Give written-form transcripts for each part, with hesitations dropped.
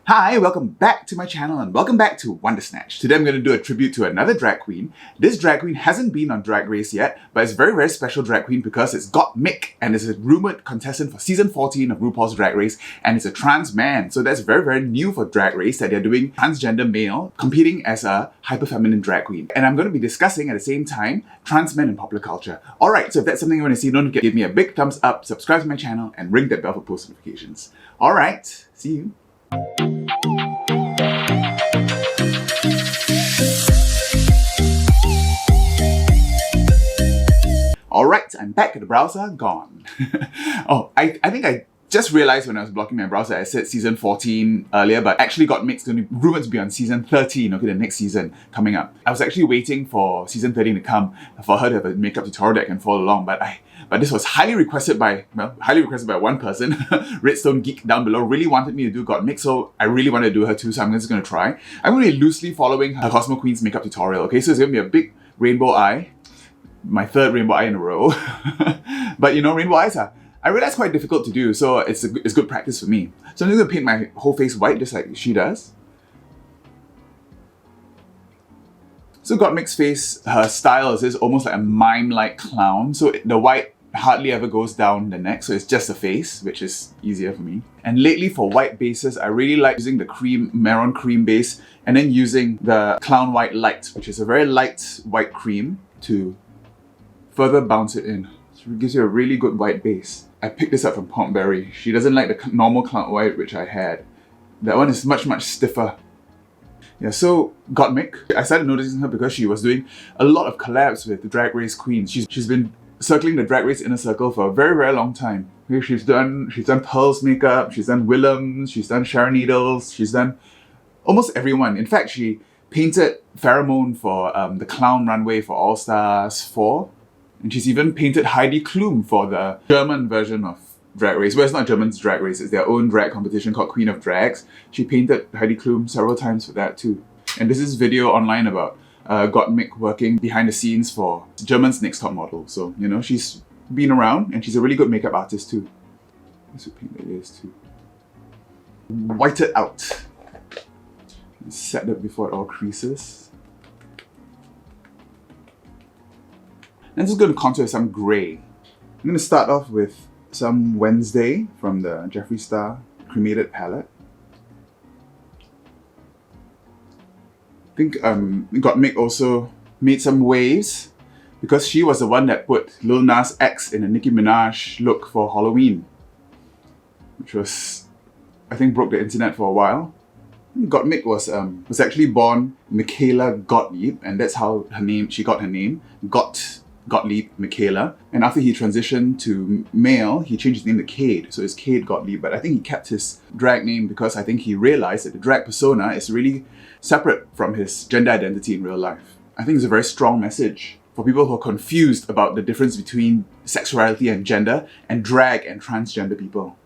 Hi, welcome back to my channel and welcome back to Wonder Snatch. Today I'm going to do a tribute to another drag queen. This drag queen hasn't been on Drag Race yet, but it's a very, very special drag queen because it's Gottmik and is a rumoured contestant for season 14 of RuPaul's Drag Race, and it's a trans man. So that's very, very new for Drag Race that they're doing transgender male competing as a hyperfeminine drag queen. And I'm going to be discussing at the same time trans men in popular culture. Alright, so if that's something you want to see, don't forget to give me a big thumbs up, subscribe to my channel, and ring that bell for post notifications. Alright, see you. Alright, I'm back at the browser, gone. Oh, I think I just realized when I was blocking my browser, I said season 14 earlier, but actually Gottmik's going to be rumored to be on season 13, okay, the next season coming up. I was actually waiting for season 13 to come for her to have a makeup tutorial that I can follow along, but this was highly requested by one person. Redstone Geek down below really wanted me to do Gottmik, so I really want to do her too, so I'm just going to try. I'm going to be loosely following her Cosmo Queen's makeup tutorial, okay, so it's going to be a big rainbow eye. My third rainbow eye in a row. But you know, rainbow eyes are, I realize, quite difficult to do, so it's good practice for me. So I'm just going to paint my whole face white just like she does. So Gottmik's face, her style is almost like a mime-like clown, so the white hardly ever goes down the neck, so it's just the face, which is easier for me. And lately for white bases, I really like using the maroon cream base and then using the Clown White Light, which is a very light white cream, to further bounce it in. So it gives you a really good white base. I picked this up from Pompberry. She doesn't like the normal Clown White which I had. That one is much, much stiffer. Yeah, so Gottmik, I started noticing her because she was doing a lot of collabs with the Drag Race queens. She's been circling the Drag Race inner circle for a very, very long time. Okay, she's done Pearl's makeup, she's done Willem's, she's done Sharon Needles, she's done almost everyone. In fact, she painted Pheromone for the Clown Runway for All Stars 4. And she's even painted Heidi Klum for the German version of Drag Race. Well, it's not German's Drag Race, it's their own drag competition called Queen of Drags. She painted Heidi Klum several times for that too. And this is video online about Gottmik working behind the scenes for German's Next Top Model. So, you know, she's been around and she's a really good makeup artist too. Let's paint the ears too. White it out. Set that before it all creases. I'm just going to contour some grey. I'm going to start off with some Wednesday from the JEFFREE Star Cremated palette. I think Gottmik also made some waves because she was the one that put Lil Nas X in a Nicki Minaj look for Halloween, which was, I think, broke the internet for a while. Gottmik was actually born Michaela Gottlieb, and that's how she got her name, Gottlieb Michaela. And after he transitioned to male, he changed his name to Cade, so it's Cade Gottlieb. But I think he kept his drag name because I think he realized that the drag persona is really separate from his gender identity in real life. I think it's a very strong message for people who are confused about the difference between sexuality and gender, and drag and transgender people.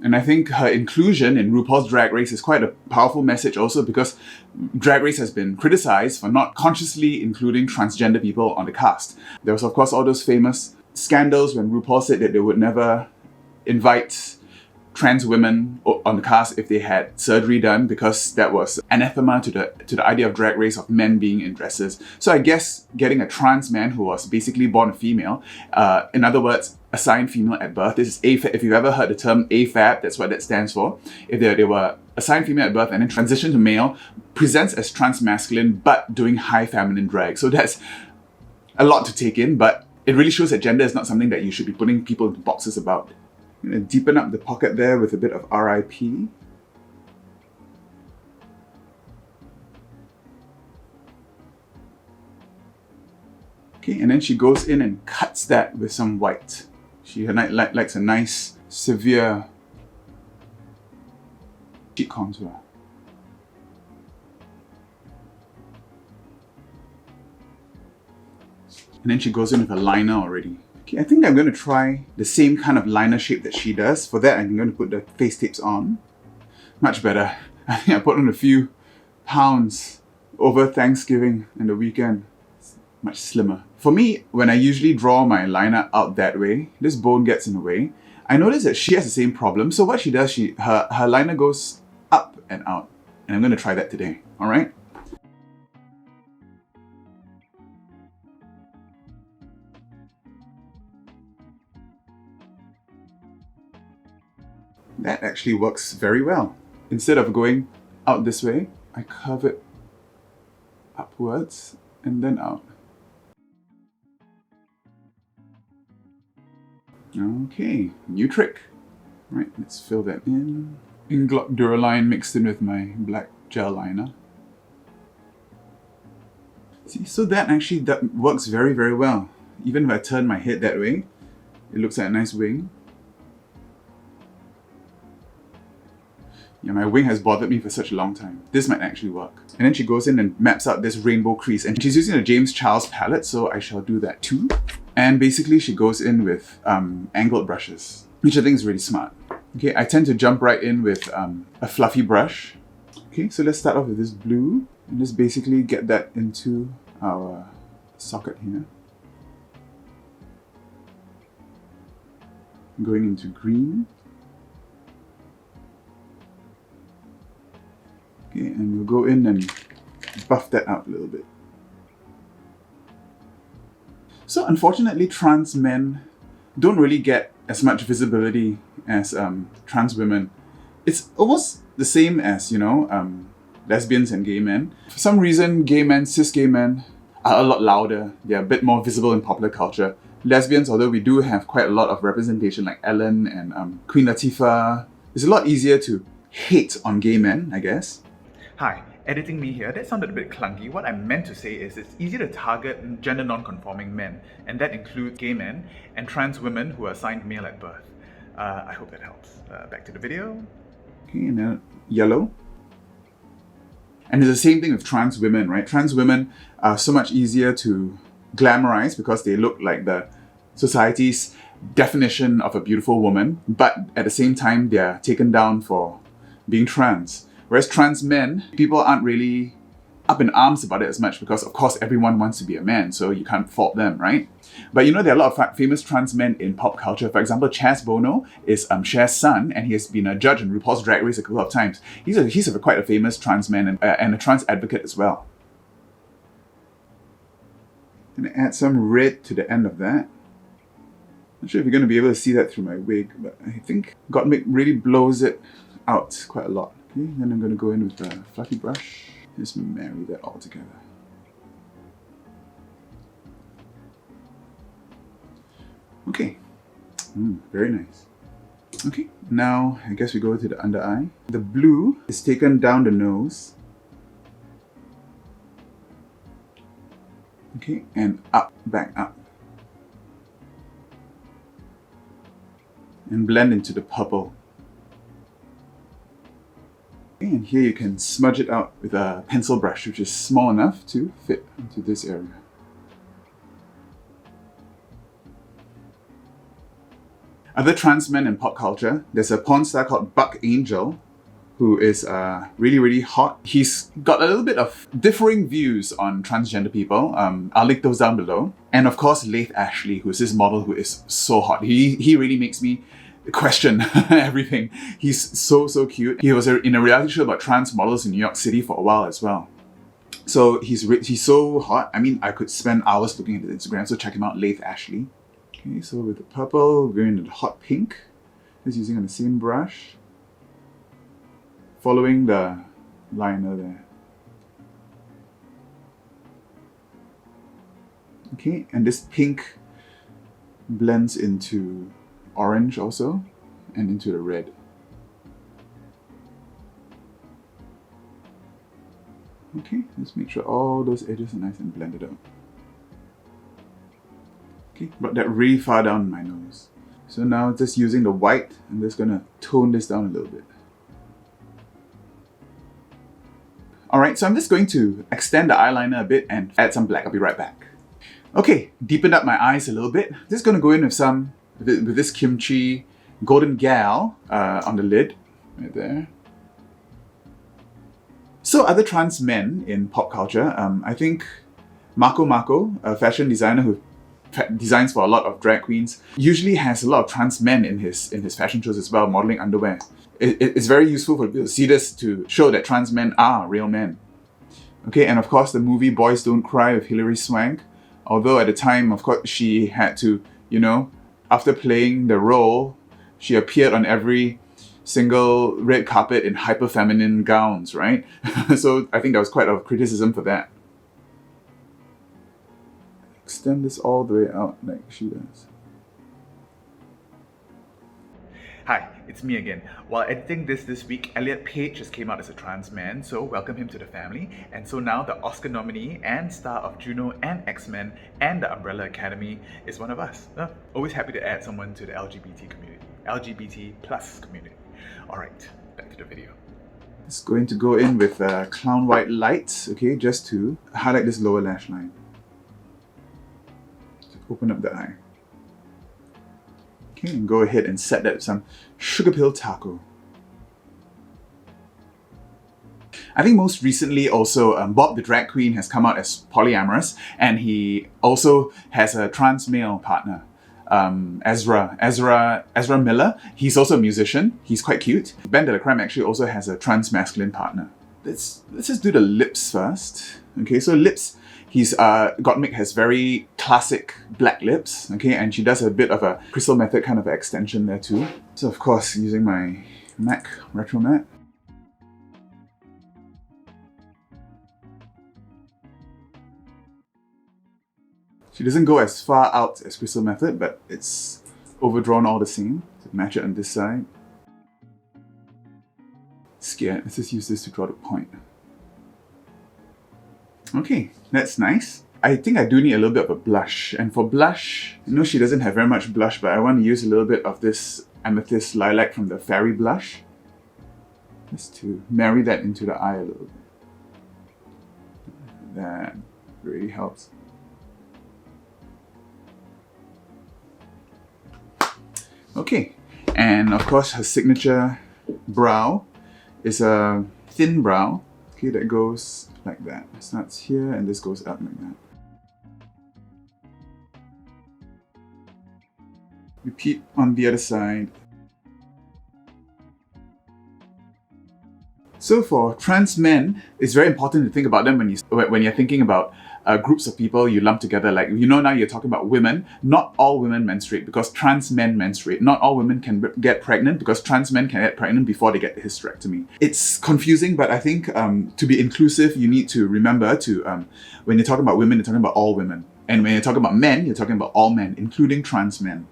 And I think her inclusion in RuPaul's Drag Race is quite a powerful message also, because Drag Race has been criticized for not consciously including transgender people on the cast. There was, of course, all those famous scandals when RuPaul said that they would never invite trans women on the cast if they had surgery done, because that was anathema to the idea of Drag Race of men being in dresses. So I guess getting a trans man who was basically born a female, in other words, assigned female at birth. This is AFAB. If you've ever heard the term AFAB, that's what that stands for. If they were assigned female at birth and then transitioned to male, presents as transmasculine but doing high feminine drag. So that's a lot to take in, but it really shows that gender is not something that you should be putting people into boxes about. I'm going to deepen up the pocket there with a bit of RIP. Okay, and then she goes in and cuts that with some white. She likes a nice, severe cheek contour. And then she goes in with a liner already. Okay, I think I'm going to try the same kind of liner shape that she does. For that, I'm going to put the face tapes on. Much better. I think I put on a few pounds over Thanksgiving and the weekend. It's much slimmer. For me, when I usually draw my liner out that way, this bone gets in the way. I notice that she has the same problem. So what she does, her liner goes up and out. And I'm going to try that today, all right? That actually works very well. Instead of going out this way, I curve it upwards and then out. Okay, new trick. Right, let's fill that in. Inglot Duraline mixed in with my black gel liner. See, so that works very, very well. Even if I turn my head that way, it looks like a nice wing. Yeah, my wing has bothered me for such a long time. This might actually work. And then she goes in and maps out this rainbow crease. And she's using a James Charles palette, so I shall do that too. And basically she goes in with angled brushes, which I think is really smart. Okay, I tend to jump right in with a fluffy brush. Okay, so let's start off with this blue and just basically get that into our socket here. Going into green. Okay, and we'll go in and buff that out a little bit. So unfortunately, trans men don't really get as much visibility as trans women. It's almost the same as, you know, lesbians and gay men. For some reason, gay men, cis gay men are a lot louder. They're a bit more visible in popular culture. Lesbians, although we do have quite a lot of representation like Ellen and Queen Latifah, it's a lot easier to hate on gay men, I guess. Hi, editing me here. That sounded a bit clunky. What I meant to say is it's easy to target gender non-conforming men, and that includes gay men and trans women who are assigned male at birth. I hope that helps. Back to the video. Okay, and then yellow. And it's the same thing with trans women, right? Trans women are so much easier to glamorize because they look like the society's definition of a beautiful woman, but at the same time, they're taken down for being trans. Whereas trans men, people aren't really up in arms about it as much because, of course, everyone wants to be a man, so you can't fault them, right? But you know, there are a lot of famous trans men in pop culture. For example, Chaz Bono is Cher's son, and he has been a judge in RuPaul's Drag Race a couple of times. He's quite a famous trans man and a trans advocate as well. I'm going to add some red to the end of that. Not sure if you're going to be able to see that through my wig, but I think Gottmik really blows it out quite a lot. Okay, then I'm going to go in with a fluffy brush. Just marry that all together. Okay, very nice. Okay, now I guess we go to the under eye. The blue is taken down the nose. Okay, and up, back up. And blend into the purple. And here you can smudge it out with a pencil brush, which is small enough to fit into this area. Other trans men in pop culture, there's a porn star called Buck Angel, who is really, really hot. He's got a little bit of differing views on transgender people. I'll link those down below. And of course, Laith Ashley, who's this model who is so hot. He really makes me question everything. He's so cute. He was in a reality show about trans models in New York City for a while as well. So he's so hot. I mean, I could spend hours looking at his Instagram, so check him out, Laith Ashley. Okay, so with the purple, we're into the hot pink. Just using on the same brush. Following the liner there. Okay, and this pink blends into orange also, and into the red. Okay, let's make sure all those edges are nice and blended out. Okay, brought that really far down my nose. So now just using the white, I'm just gonna tone this down a little bit. Alright, so I'm just going to extend the eyeliner a bit and add some black. I'll be right back. Okay, deepened up my eyes a little bit. Just gonna go in with this kimchi golden gal on the lid, right there. So other trans men in pop culture, I think Mako, a fashion designer who designs for a lot of drag queens, usually has a lot of trans men in his fashion shows as well, modeling underwear. It's very useful for people to see this to show that trans men are real men. Okay, and of course the movie Boys Don't Cry with Hilary Swank, although at the time, of course, she had to, you know, after playing the role, she appeared on every single red carpet in hyperfeminine gowns, right? So I think there was quite a lot of criticism for that. Extend this all the way out like she does. Hi, it's me again. While editing this week, Elliot Page just came out as a trans man, so welcome him to the family. And so now the Oscar nominee and star of Juno and X-Men and the Umbrella Academy is one of us. Always happy to add someone to the LGBT community, LGBT plus community. Alright, back to the video. Just going to go in with clown white lights, okay, just to highlight this lower lash line. To open up the eye. Okay, and go ahead and set that with some sugar pill taco. I think most recently also Bob the drag queen has come out as polyamorous, and he also has a trans male partner, Ezra Miller. He's also a musician. He's quite cute. Ben de la Creme actually also has a transmasculine partner. Let's just do the lips first. Okay, so lips. Gottmik has very classic black lips, okay, and she does a bit of a Crystal Method kind of extension there too. So of course, using my MAC Retro Matte. She doesn't go as far out as Crystal Method, but it's overdrawn all the same. So match it on this side. Scared. Let's just use this to draw the point. Okay, that's nice. I think I do need a little bit of a blush. And for blush, I know she doesn't have very much blush, but I want to use a little bit of this Amethyst Lilac from the Fairy Blush. Just to marry that into the eye a little bit. That really helps. Okay, and of course her signature brow is a thin brow. Okay, that goes like that. It starts here and this goes up like that. Repeat on the other side. So for trans men, it's very important to think about them when you're thinking about groups of people you lump together. Like, you know, now you're talking about women. Not all women menstruate because trans men menstruate. Not all women can get pregnant because trans men can get pregnant before they get the hysterectomy. It's confusing, but I think to be inclusive, you need to remember to, when you're talking about women, you're talking about all women. And when you're talking about men, you're talking about all men, including trans men.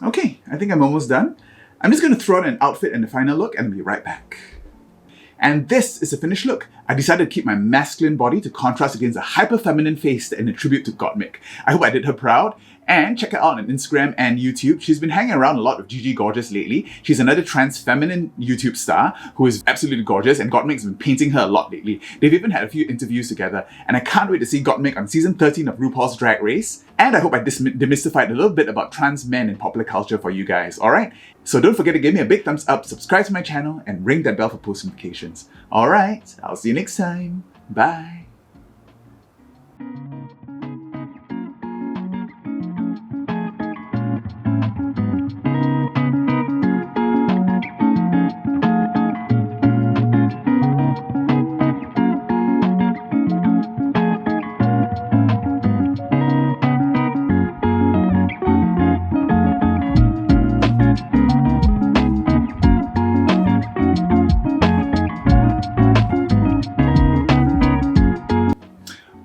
Okay, I think I'm almost done. I'm just going to throw on an outfit and the final look and be right back. And this is the finished look. I decided to keep my masculine body to contrast against a hyper-feminine face in a tribute to Gottmik. I hope I did her proud. And check her out on Instagram and YouTube. She's been hanging around a lot with Gigi Gorgeous lately. She's another trans feminine YouTube star who is absolutely gorgeous, and Gottmik's been painting her a lot lately. They've even had a few interviews together, and I can't wait to see Gottmik on season 13 of RuPaul's Drag Race. And I hope I demystified a little bit about trans men in popular culture for you guys, alright? So don't forget to give me a big thumbs up, subscribe to my channel, and ring that bell for post notifications. Alright, I'll see you next time. Bye.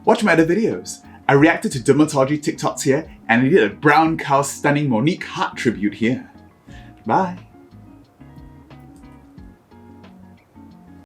Watch my other videos. I reacted to dermatology TikToks here, and I did a brown cow stunning Monique Hart tribute here. Bye.